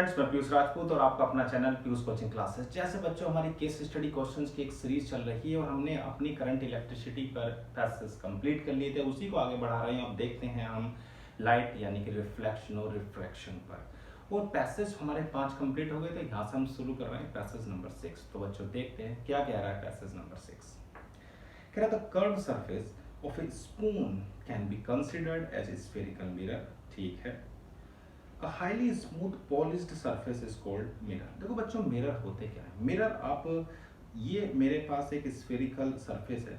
Friends, मैं पीयूष राजपूत और आपका अपना चैनल पीयूष कोचिंग क्लासेस। जैसे बच्चों हमारी केस स्टडी क्वेश्चंस की एक सीरीज चल रही है और हमने अपनी करंट इलेक्ट्रिसिटी पर पैसेज कंप्लीट कर लिए थे, उसी को आगे बढ़ा रहे हैं। अब देखते हैं हम लाइट यानी कि रिफ्लेक्शन और रिफ्रैक्शन पर। और पैसेज हमारे 5 कंप्लीट हो गए थे। यहाँ से हम शुरू कर रहे हैं पैसेज नंबर 6। तो बच्चों देखते हैं क्या कह रहा है पैसेज नंबर 6। कह रहा था curve surface of a spoon can be considered as a spherical mirror. ठीक है। A highly smooth polished surface is called mirror। देखो बच्चों, मिरर होते क्या है? मिरर आप ये मेरे पास एक स्फेरिकल सरफेस है।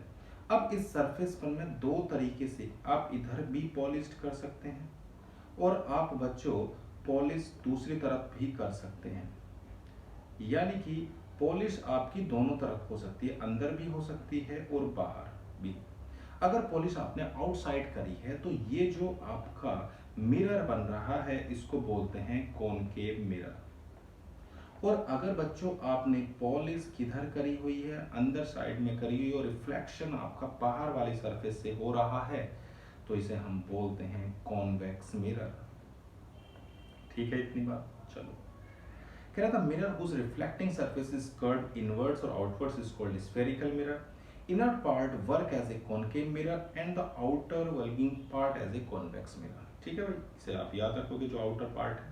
अब इस सरफेस पर मैं दो तरीके से आप इधर भी पॉलिश कर सकते हैं और आप बच्चों पॉलिश दूसरी तरफ भी कर सकते हैं। यानी कि पॉलिश आपकी दोनों तरफ हो सकती है, अंदर भी हो सकती है और बाहर भी। अगर पॉलिश आपने आउटसाइड करी है तो ये जो आपका मिरर बन रहा है इसको बोलते हैं कॉनकेव मिरर। और अगर बच्चों आपने पॉलिश किधर करी हुई है, अंदर साइड में करी हुई और रिफ्लेक्शन आपका बाहर वाली सरफेस से हो रहा है तो इसे हम बोलते हैं कॉन्वेक्स मिरर। ठीक है, इतनी बात। चलो, कह रहा था mirror whose reflecting surface is curved inwards or outwards is called spherical mirror। Inner part work as a concave mirror and the outer bulging part as a convex mirror। ठीक है भाई, इसे आप याद रखोगे जो outer part है।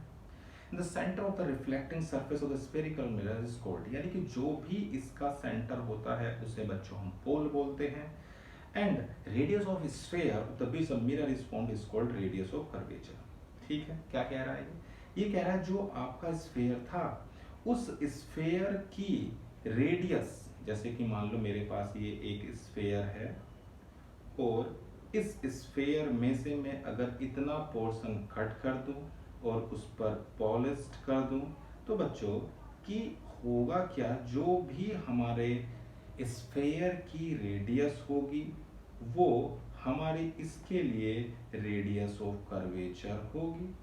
In the center of the reflecting surface of the spherical mirror is called, यानी कि जो भी इसका सेंटर होता है उसे बच्चों हम पोल बोलते हैं। And radius of sphere of the base of mirror is formed is called radius of curvature। ठीक है, क्या कह रहा है ये कह रहा है जो आपका स्फेयर था उस स्फेयर की रेडियस, जैसे कि मान लो मेरे पास ये एक स्फेयर है और इस स्फेयर में से मैं अगर इतना पोर्शन कट कर दूं और उस पर पॉलिश कर दूं तो बच्चों कि होगा क्या, जो भी हमारे स्फेयर की रेडियस होगी वो हमारी इसके लिए रेडियस ऑफ कर्वेचर होगी।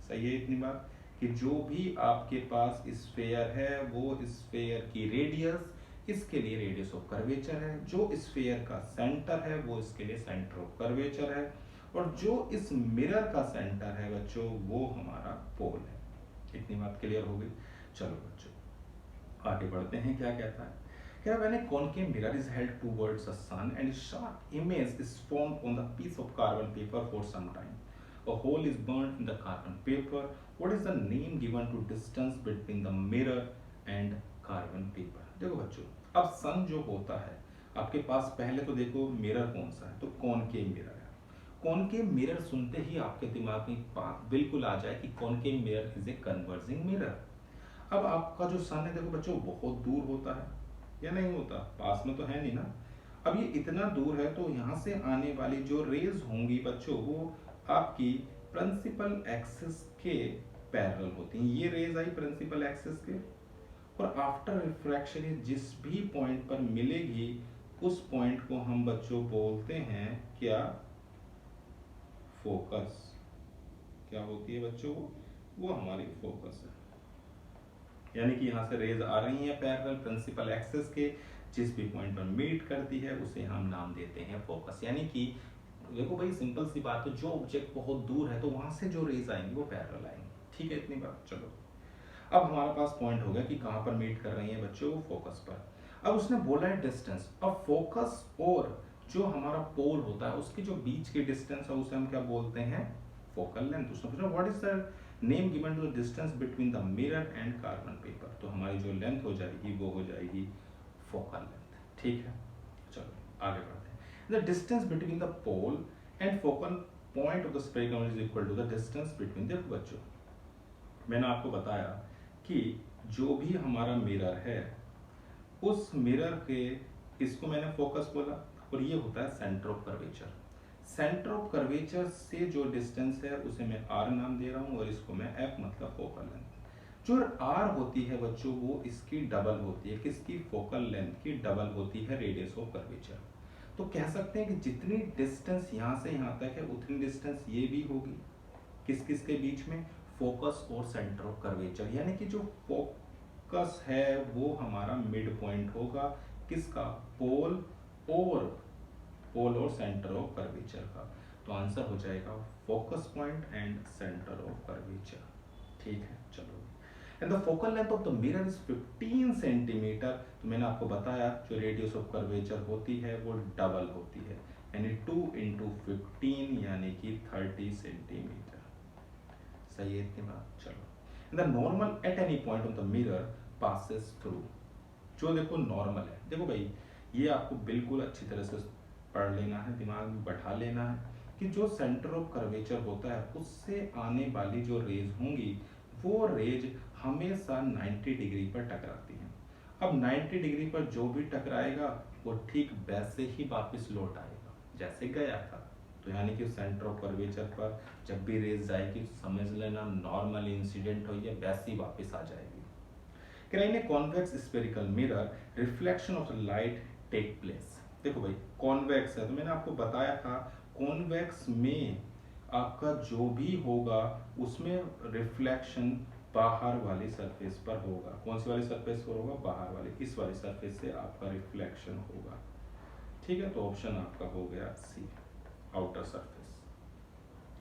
सही है इतनी बात कि जो भी आपके पास स्फेयर है वो स्फेयर की रेडियस इसके लिए रेडियस ऑफ कर्वेचर है, जो स्फेयर का सेंटर है वो इसके लिए सेंटर ऑफ कर्वेचर है, और जो इस मिरर का सेंटर है बच्चों वो हमारा पोल है। इतनी बात क्लियर हो गई। चलो बच्चों आगे बढ़ते हैं, क्या कहता है। क्या when a concave mirror is held towards the sun and a sharp image is formed on the piece of carbon paper for some time, a hole is burnt in the carbon paper, what is the name given to distance between the mirror and carbon paper। देखो बच्चों, अब सन जो होता है आपके पास, पहले तो देखो मिरर कौन सा है, तो कॉनकेव मिरर है। कॉनकेव मिरर सुनते ही आपके दिमाग में बात बिल्कुल आ जाए कि concave mirror is a converging mirror. अब आपका जो सन है देखो बच्चों बहुत दूर होता है या नहीं होता, पास में तो है नहीं ना। अब ये इतना दूर है तो यहाँ से आने वाली जो रेज होंगी बच्चों वो आपकी प्रिंसिपल एक्सिस के पैरेलल होती हैं। ये रेज आई प्रिंसिपल एक्सिस के और आफ्टर रिफ्रैक्शन ये जिस भी पॉइंट पर मिलेगी उस पॉइंट को हम बच्चों बोलते हैं क्या, फोकस। क्या होती है बच्चों वो हमारी फोकस है। यानी कि यहाँ से रेज आ रही हैं पैरेलल प्रिंसिपल एक्सिस के, जिस भी पॉइंट पर मीट करती है उसे हम नाम देते हैं फोकस। यानी कि देखो भाई सिंपल सी बात है, जो ऑब्जेक्ट बहुत दूर है तो वहां से जो रेज आएंगी वो पैरेलल आएंगी। ठीक है इतनी बात। चलो अब हमारे पास पॉइंट हो गया कि कहां पर मीट कर रही है बच्चों, वो फोकस पर। अब उसने बोला है डिस्टेंस। अब फोकस और जो हमारा पोल होता है उसके जो बीच की डिस्टेंस है उसे हम क्या बोलते हैं, फोकल लेंथ। उसने पूछा what is the name given to the distance between the mirror and carbon paper, तो हमारी जो लेंथ हो जाएगी वो हो जाएगी फोकल लेंथ। ठीक है, चलो आगे बढ़ते हैं। The distance between the pole and focal point of the spherical mirror is equal to the distance between. देखो बच्चों मैंने आपको बताया कि जो भी हमारा मिरर है उस मिरर के, इसको मैंने फोकस बोला और ये होता है centre of curvature. Centre of curvature से जो डिस्टेंस है उसे मैं r नाम दे रहा हूं और इसको मैं f मतलब फोकल लेंथ। जो r होती है बच्चों वो इसकी डबल होती है, किसकी, फोकल लेंथ की डबल होती है रेडियस ऑफ कर्वेचर। तो कह सकते हैं कि जितनी डिस्टेंस यहाँ से यहाँ तक है उतनी डिस्टेंस ये भी होगी, किस किस के बीच में, फोकस और सेंटर ऑफ कर्वेचर। यानी कि जो फोकस है वो हमारा मिड पॉइंट होगा, किसका, पोल और सेंटर ऑफ कर्वेचर का। तो आंसर हो जाएगा focus point and centre of curvature. ठीक है चलो and the focal length of the mirror is 15 centimetre. तो मैंने आपको बताया जो रेडियस ऑफ कर्वेचर होती है वो डबल होती है, यानी 2 इंटू 15 यानी कि 30 सेंटीमीटर। सही है इतनी बात। चलो, the normal at any point on the mirror passes through. जो देखो नॉर्मल है, देखो भाई ये आपको बिल्कुल अच्छी तरह से पढ़ लेना है, दिमाग में बैठा लेना है कि जो सेंटर ऑफ कर्वेचर होता है उससे आने वाली जो रेज होंगी वो रेज हमेशा 90 डिग्री पर टकराती हैं। अब 90 डिग्री पर जो भी टकराएगा वो ठीक वैसे ही वापस लौट आएगा जैसे गया था। तो यानी कि सेंटर ऑफ कर्वेचर पर जब भी रेज जाएगी समझ लेना नॉर्मल इंसिडेंट हो या वैसी वापस आ जाएगी। In a convex spherical mirror, reflection of the light take place। देखो भाई कॉन्वेक्स है तो मैंने आपको बताया था कॉन्वेक्स में आपका जो भी होगा उसमें रिफ्लेक्शन बाहर वाली सरफेस पर होगा। कौन सी वाली सरफेस पर होगा? बाहर वाली, इस वाली सरफेस से आपका रिफ्लेक्शन होगा। ठीक है, तो ऑप्शन आपका हो गया सी, आउटर सरफेस।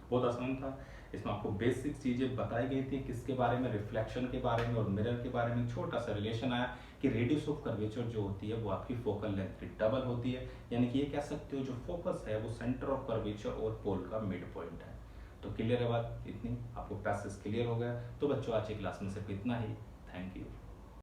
बहुत आसान था। इसमें आपको बेसिक चीजें बताई गई थी किसके बारे में, रिफ्लेक्शन के बारे में और मिरर के बारे में। छोटा सा रिलेशन आया कि रेडियस ऑफ कर्वेचर जो होती है वो आपकी फोकल लेंथ की डबल होती है, यानी कि ये कह सकते हो जो फोकस है वो सेंटर ऑफ कर्वेचर और पोल का मिड पॉइंट है। तो क्लियर है बात इतनी, आपको पैसेज क्लियर हो गया। तो बच्चों आज की क्लास में सिर्फ इतना ही। Thank you.